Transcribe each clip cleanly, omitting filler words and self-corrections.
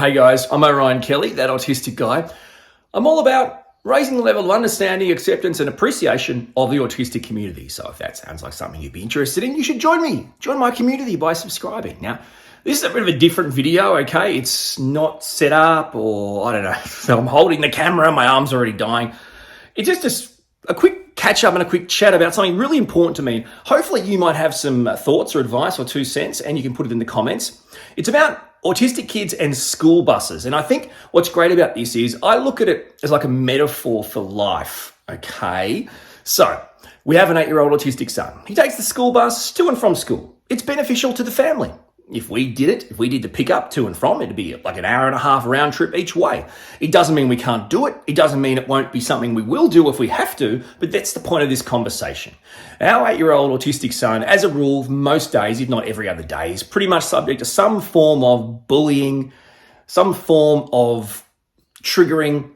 Hey guys, I'm Orion Kelly, that autistic guy. I'm all about raising the level of understanding, acceptance, and appreciation of the autistic community. So if that sounds like something you'd be interested in, you should join me. Join my community by subscribing. Now, this is a bit of a different video, okay? It's not set up or, I don't know, so I'm holding the camera, my arm's already dying. It's just a quick catch up and a quick chat about something really important to me. Hopefully you might have some thoughts or advice or 2 cents, and you can put it in the comments. It's about autistic kids and school buses. And I think what's great about this is I look at it as like a metaphor for life, okay? So we have an 8-year-old autistic son. He takes the school bus to and from school. It's beneficial to the family. If we did the pickup to and from, it'd be like an hour and a half round trip each way. It doesn't mean we can't do it. It doesn't mean it won't be something we will do if we have to, but that's the point of this conversation. Our 8-year-old autistic son, as a rule, most days, if not every other day, is pretty much subject to some form of bullying, some form of triggering,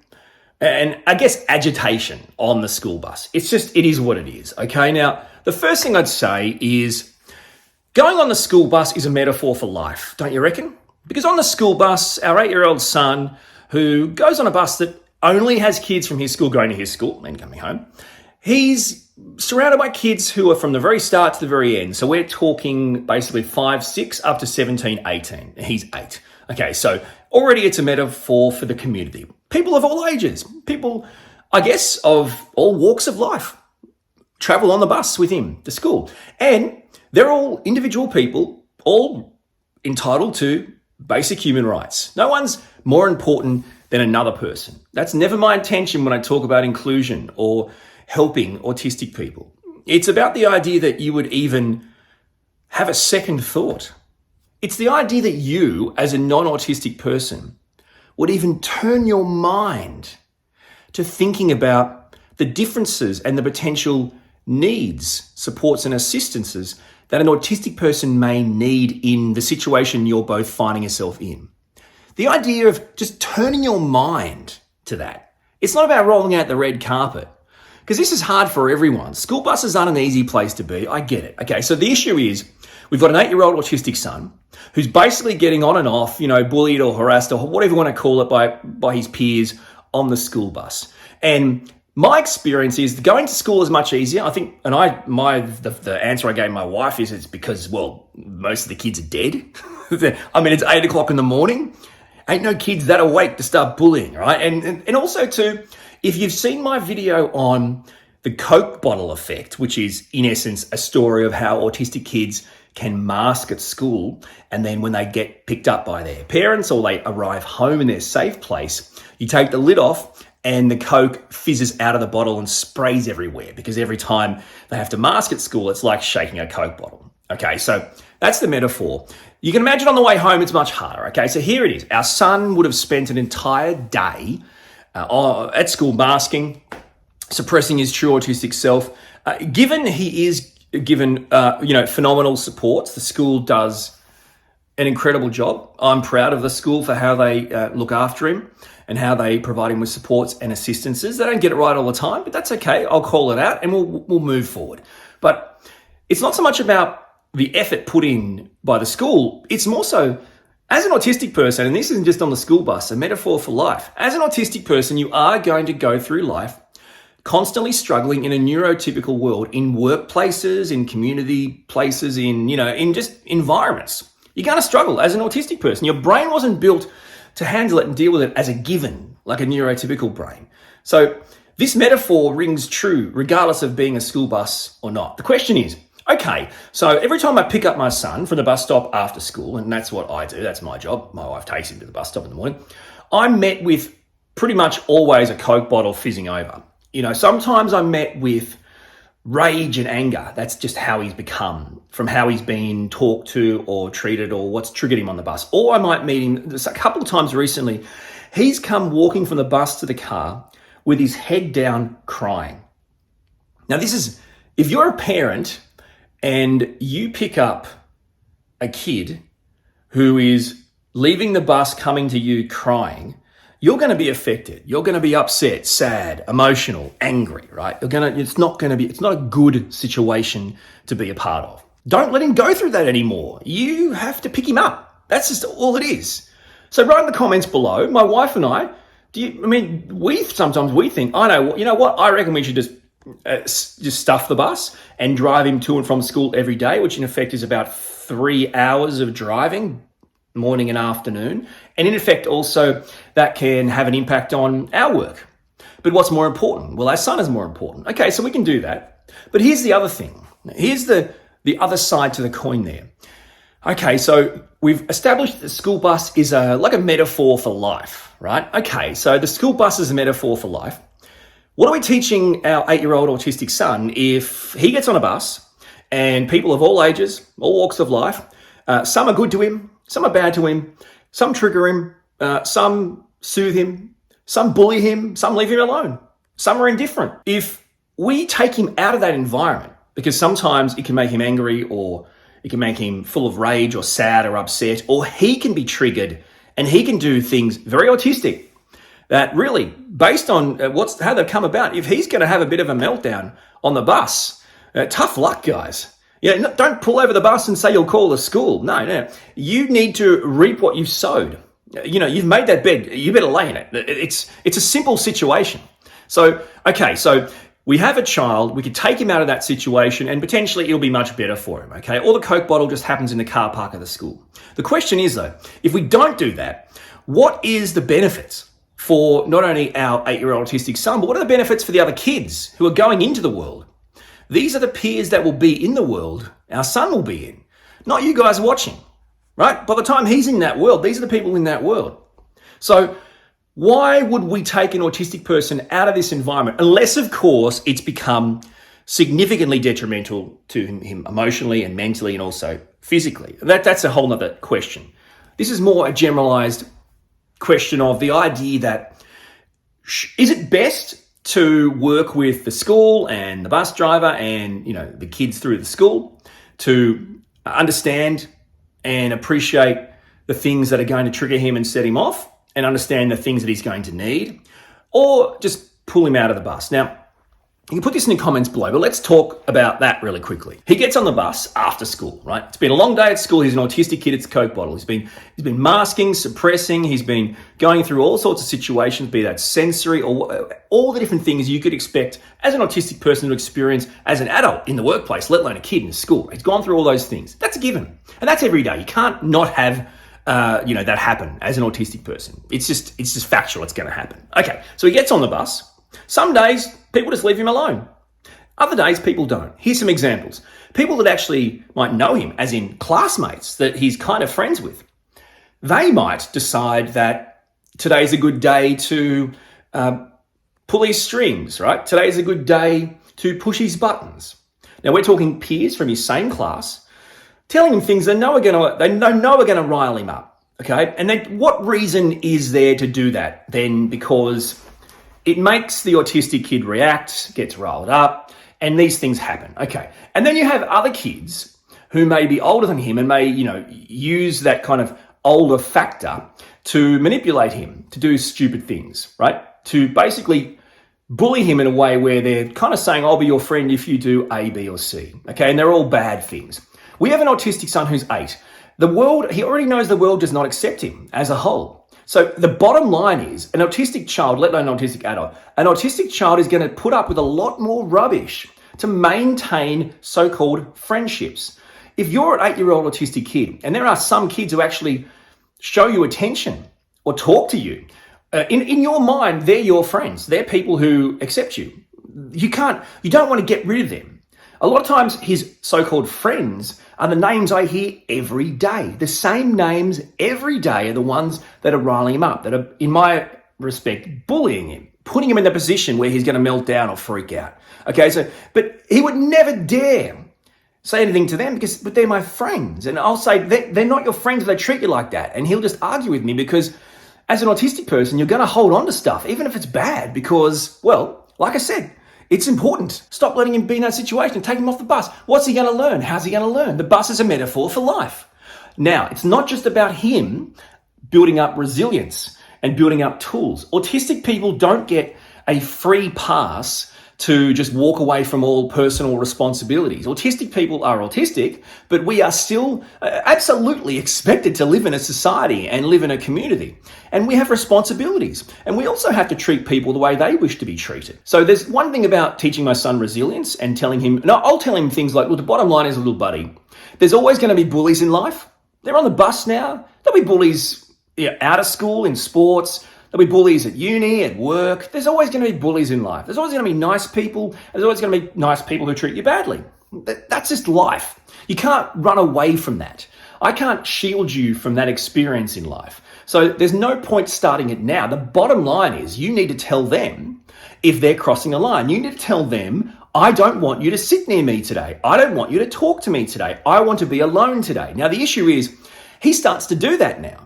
and I guess agitation on the school bus. It is what it is, okay? Now, the first thing I'd say is going on the school bus is a metaphor for life, don't you reckon? Because on the school bus, our 8-year-old son, who goes on a bus that only has kids from his school going to his school and coming home, he's surrounded by kids who are from the very start to the very end. So we're talking basically 5, 6, up to 17, 18. He's 8. Okay, so already it's a metaphor for the community. People of all ages, people, I guess, of all walks of life travel on the bus with him to school. And they're all individual people, all entitled to basic human rights. No one's more important than another person. That's never my intention when I talk about inclusion or helping autistic people. It's about the idea that you would even have a second thought. It's the idea that you, as a non-autistic person, would even turn your mind to thinking about the differences and the potential needs, supports, and assistances that an autistic person may need in the situation you're both finding yourself in. The idea of just turning your mind to that. It's not about rolling out the red carpet, because this is hard for everyone. School buses aren't an easy place to be. I get it. Okay, so the issue is we've got an 8-year-old autistic son who's basically getting on and off, bullied or harassed or whatever you want to call it by his peers on the school bus. And my experience is going to school is much easier. I think, and the answer I gave my wife is it's because, well, most of the kids are dead. I mean, it's 8 o'clock in the morning. Ain't no kids that awake to start bullying, right? And also too, if you've seen my video on the Coke bottle effect, which is in essence a story of how autistic kids can mask at school, and then when they get picked up by their parents or they arrive home in their safe place, you take the lid off and the Coke fizzes out of the bottle and sprays everywhere, because every time they have to mask at school, it's like shaking a Coke bottle. Okay, so that's the metaphor. You can imagine on the way home, it's much harder. Okay, so here it is. Our son would have spent an entire day at school masking, suppressing his true autistic self. Given he is given, phenomenal supports, the school does an incredible job. I'm proud of the school for how they look after him and how they provide him with supports and assistances. They don't get it right all the time, but that's okay. I'll call it out and we'll move forward. But it's not so much about the effort put in by the school. It's more so, as an autistic person, and this isn't just on the school bus, a metaphor for life. As an autistic person, you are going to go through life constantly struggling in a neurotypical world, in workplaces, in community places, in just environments. You're going to struggle as an autistic person. Your brain wasn't built to handle it and deal with it as a given, like a neurotypical brain. So this metaphor rings true regardless of being a school bus or not. The question is, okay, so every time I pick up my son from the bus stop after school, and that's what I do, that's my job, my wife takes him to the bus stop in the morning, I'm met with pretty much always a Coke bottle fizzing over. Sometimes I'm met with rage and anger. That's just how he's become, from how he's been talked to or treated or what's triggered him on the bus. Or I might meet him a couple of times recently. He's come walking from the bus to the car with his head down crying. Now this is, if you're a parent and you pick up a kid who is leaving the bus coming to you crying, you're going to be affected. You're going to be upset, sad, emotional, angry, right? It's not a good situation to be a part of. Don't let him go through that anymore. You have to pick him up. That's just all it is. So write in the comments below. My wife and I, sometimes we think, I know, you know what? I reckon we should just stuff the bus and drive him to and from school every day, which in effect is about 3 hours of driving, morning and afternoon. And in effect, also, that can have an impact on our work. But what's more important? Well, our son is more important. Okay, so we can do that. But here's the other thing. Here's the other side to the coin there. Okay, so we've established that the school bus is like a metaphor for life, right? Okay, so the school bus is a metaphor for life. What are we teaching our 8-year-old autistic son if he gets on a bus and people of all ages, all walks of life, some are good to him, some are bad to him, some trigger him, some soothe him, some bully him, some leave him alone, some are indifferent. If we take him out of that environment, because sometimes it can make him angry, or it can make him full of rage or sad or upset, or he can be triggered and he can do things very autistic that really, based on how they've come about, if he's going to have a bit of a meltdown on the bus, tough luck, guys. Don't pull over the bus and say you'll call the school. No. You need to reap what you've sowed. You've made that bed. You better lay in it. It's a simple situation. So we have a child. We could take him out of that situation and potentially it'll be much better for him, okay? Or the Coke bottle just happens in the car park of the school. The question is, though, if we don't do that, what is the benefits for not only our 8-year-old autistic son, but what are the benefits for the other kids who are going into the world? These are the peers that will be in the world our son will be in, not you guys watching, right? By the time he's in that world, these are the people in that world. So why would we take an autistic person out of this environment? Unless, of course, it's become significantly detrimental to him emotionally and mentally and also physically. That's a whole nother question. This is more a generalized question of the idea that is it best to work with the school and the bus driver and the kids through the school to understand and appreciate the things that are going to trigger him and set him off, and understand the things that he's going to need, or just pull him out of the bus? Now, you can put this in the comments below, but let's talk about that really quickly. He gets on the bus after school, right? It's been a long day at school. He's an autistic kid. It's a Coke bottle. He's been masking, suppressing. He's been going through all sorts of situations, be that sensory or all the different things you could expect as an autistic person to experience as an adult in the workplace, let alone a kid in school. He's gone through all those things. That's a given. And that's every day. You can't not have that happen as an autistic person. It's just factual. It's going to happen. Okay, so he gets on the bus. Some days, people just leave him alone. Other days, people don't. Here's some examples. People that actually might know him, as in classmates that he's kind of friends with, they might decide that today's a good day to pull his strings, right? Today's a good day to push his buttons. Now, we're talking peers from his same class telling him things they know are going to rile him up, okay? And then what reason is there to do that? Then because it makes the autistic kid react, gets riled up, and these things happen. Okay. And then you have other kids who may be older than him and may, use that kind of older factor to manipulate him, to do stupid things, right? To basically bully him in a way where they're kind of saying, I'll be your friend if you do A, B, or C. Okay. And they're all bad things. We have an autistic son who's 8. He already knows the world does not accept him as a whole. So the bottom line is an autistic child, let alone an autistic adult, an autistic child is going to put up with a lot more rubbish to maintain so-called friendships. If you're an 8-year-old autistic kid, and there are some kids who actually show you attention or talk to you, in your mind, they're your friends. They're people who accept you. You don't want to get rid of them. A lot of times his so-called friends are the names I hear every day. The same names every day are the ones that are riling him up, that are, in my respect, bullying him, putting him in the position where he's going to melt down or freak out. Okay, but he would never dare say anything to them but they're my friends. And I'll say, they're not your friends if they treat you like that. And he'll just argue with me because as an autistic person, you're going to hold on to stuff, even if it's bad, because, well, like I said, it's important. Stop letting him be in that situation. Take him off the bus. What's he going to learn? How's he going to learn? The bus is a metaphor for life. Now, it's not just about him building up resilience and building up tools. Autistic people don't get a free pass to just walk away from all personal responsibilities. Autistic people are autistic, but we are still absolutely expected to live in a society and live in a community. And we have responsibilities. And we also have to treat people the way they wish to be treated. So there's one thing about teaching my son resilience and telling him, no, I'll tell him things like, well, the bottom line is, little buddy, there's always going to be bullies in life. They're on the bus now. There'll be bullies out of school, in sports. There'll be bullies at uni, at work. There's always going to be bullies in life. There's always going to be nice people. There's always going to be nice people who treat you badly. That's just life. You can't run away from that. I can't shield you from that experience in life. So there's no point starting it now. The bottom line is you need to tell them if they're crossing a line. You need to tell them, I don't want you to sit near me today. I don't want you to talk to me today. I want to be alone today. Now, the issue is he starts to do that now.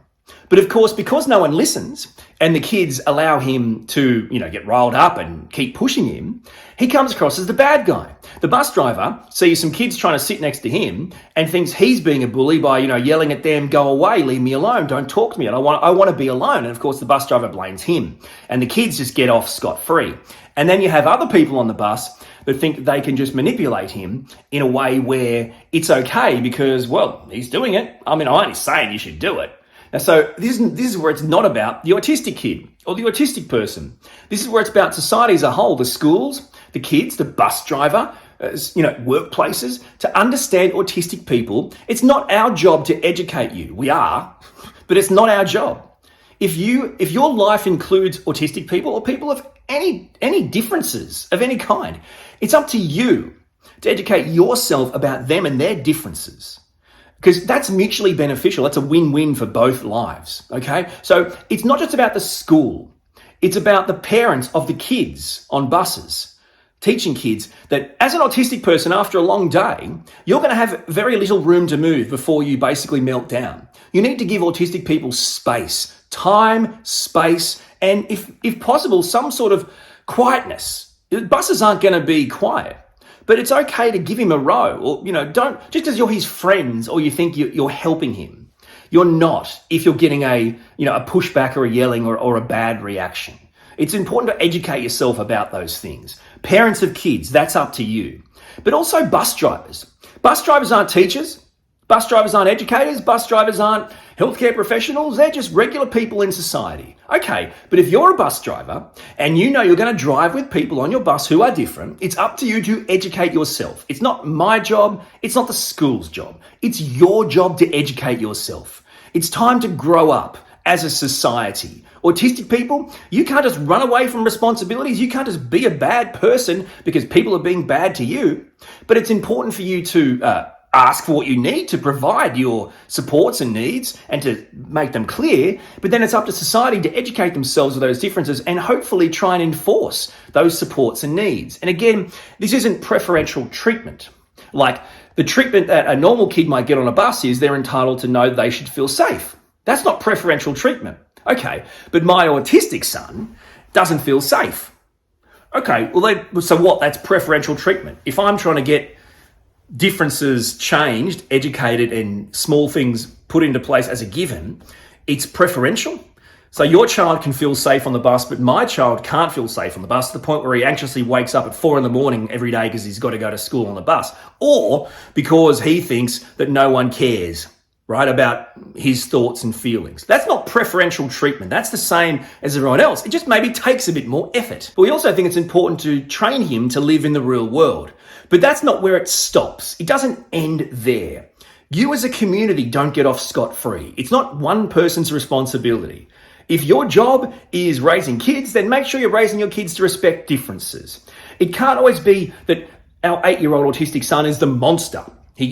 But of course, because no one listens and the kids allow him to, get riled up and keep pushing him, he comes across as the bad guy. The bus driver sees some kids trying to sit next to him and thinks he's being a bully by, yelling at them, go away, leave me alone, don't talk to me, and I want to be alone. And of course, the bus driver blames him and the kids just get off scot-free. And then you have other people on the bus that think they can just manipulate him in a way where it's okay because, well, he's doing it. I mean, I'm only saying you should do it. Now, so this is where it's not about the autistic kid or the autistic person. This is where it's about society as a whole, the schools, the kids, the bus driver, workplaces, to understand autistic people. It's not our job to educate you. We are, but it's not our job. If your life includes autistic people or people of any differences of any kind, it's up to you to educate yourself about them and their differences. Because that's mutually beneficial. That's a win-win for both lives, okay? So it's not just about the school. It's about the parents of the kids on buses, teaching kids that as an autistic person, after a long day, you're going to have very little room to move before you basically melt down. You need to give autistic people space, time, space, and if possible, some sort of quietness. Buses aren't going to be quiet. But it's okay to give him a row or, don't, just because you're his friends or you think you're helping him. You're not if you're getting a pushback or a yelling or a bad reaction. It's important to educate yourself about those things. Parents of kids, that's up to you. But also bus drivers. Bus drivers aren't teachers. Bus drivers aren't educators. Bus drivers aren't healthcare professionals. They're just regular people in society. Okay, but if you're a bus driver and you're going to drive with people on your bus who are different, it's up to you to educate yourself. It's not my job. It's not the school's job. It's your job to educate yourself. It's time to grow up as a society. Autistic people, you can't just run away from responsibilities. You can't just be a bad person because people are being bad to you. But it's important for you to ask for what you need to provide your supports and needs and to make them clear, but then it's up to society to educate themselves of those differences and hopefully try and enforce those supports and needs. And again, this isn't preferential treatment. Like the treatment that a normal kid might get on a bus is they're entitled to know they should feel safe. That's not preferential treatment. Okay, but my autistic son doesn't feel safe. Okay, well, so what? That's preferential treatment. If I'm trying to get differences changed, educated, and small things put into place as a given, it's preferential. So your child can feel safe on the bus, but my child can't feel safe on the bus to the point where he anxiously wakes up at 4 a.m. every day because he's got to go to school on the bus, or because he thinks that no one cares, right, about his thoughts and feelings. That's not preferential treatment. That's the same as everyone else. It just maybe takes a bit more effort. But we also think it's important to train him to live in the real world. But that's not where it stops. It doesn't end there. You as a community don't get off scot-free. It's not one person's responsibility. If your job is raising kids, then make sure you're raising your kids to respect differences. It can't always be that our 8-year-old autistic son is the monster.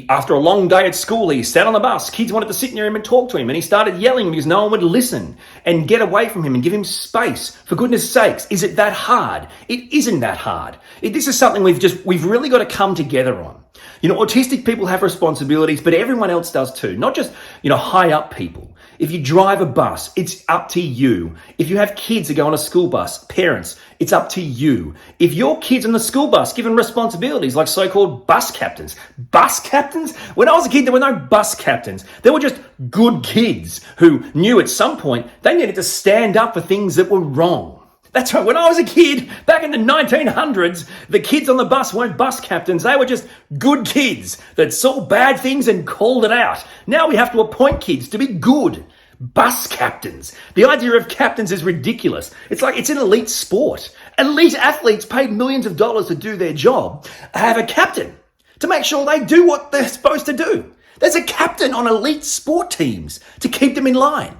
After a long day at school, he sat on the bus. Kids wanted to sit near him and talk to him, and he started yelling because no one would listen and get away from him and give him space. For goodness sakes, is it that hard? It isn't that hard. This is something we've really got to come together on. Autistic people have responsibilities, but everyone else does too. Not just, high up people. If you drive a bus, it's up to you. If you have kids that go on a school bus, parents, it's up to you. If your kid's on the school bus given responsibilities like so-called bus captains. Bus captains? When I was a kid, there were no bus captains. There were just good kids who knew at some point they needed to stand up for things that were wrong. That's right. When I was a kid, back in the 1900s, the kids on the bus weren't bus captains. They were just good kids that saw bad things and called it out. Now we have to appoint kids to be good bus captains. The idea of captains is ridiculous. It's like it's an elite sport. Elite athletes paid millions of dollars to do their job have a captain to make sure they do what they're supposed to do. There's a captain on elite sport teams to keep them in line.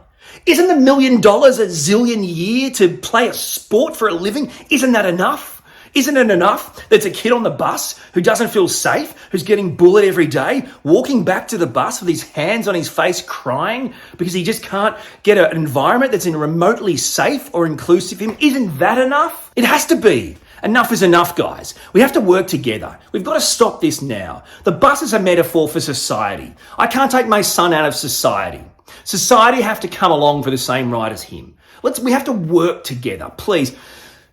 Isn't $1 million a zillion a year to play a sport for a living? Isn't that enough? Isn't it enough that's a kid on the bus who doesn't feel safe, who's getting bullied every day, walking back to the bus with his hands on his face crying because he just can't get an environment that's remotely safe or inclusive for him? Isn't that enough? It has to be. Enough is enough, guys. We have to work together. We've got to stop this now. The bus is a metaphor for society. I can't take my son out of society. Society have to come along for the same ride as him. We have to work together. Please,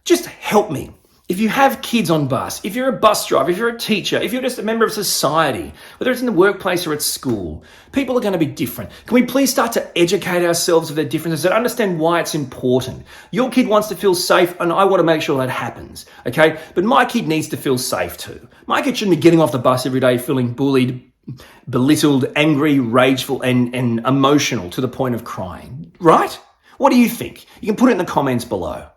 just help me. If you have kids on bus, if you're a bus driver, if you're a teacher, if you're just a member of society, whether it's in the workplace or at school, people are going to be different. Can we please start to educate ourselves of their differences and understand why it's important? Your kid wants to feel safe, and I want to make sure that happens, okay? But my kid needs to feel safe too. My kid shouldn't be getting off the bus every day feeling bullied, belittled, angry, rageful, and emotional to the point of crying, right? What do you think? You can put it in the comments below.